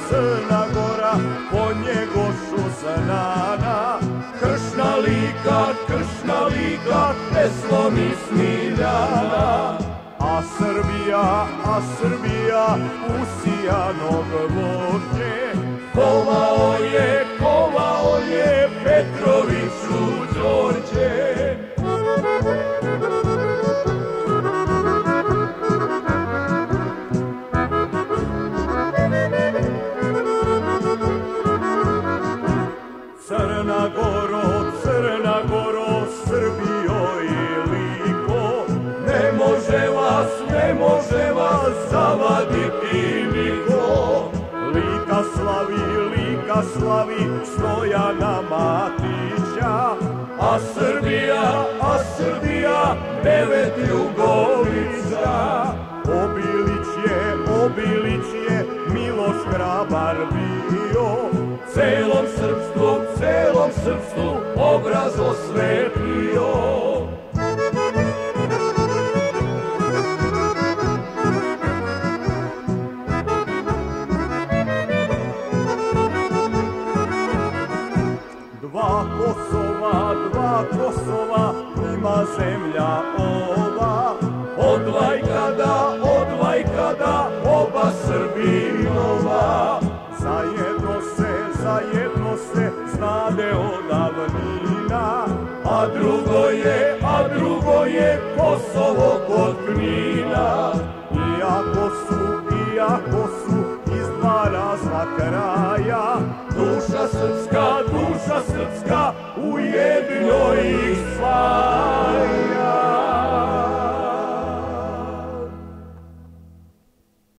Crna Gora, po Njegošu Znana. Kršna lika, ne slomi Smiljana. A Srbija, usijanog vođe, kovao je Petroviću Đorđe. Crna Goro, Srbijo i liko, ne može vas zavaditi niko. Lika slavi Stojana Matića, a Srbija devet Jugovića. Obilić je Miloš hrabar bio, celom srpstvu obraz osvetlio. Dva Kosova ima zemlja ova, od vajkada oba Srbinova. Zajedno se znade od davnina, a drugo je Kosovo kod Knina. Iako su iz dva razna kraja, duša srpska u jednoj ih spaja.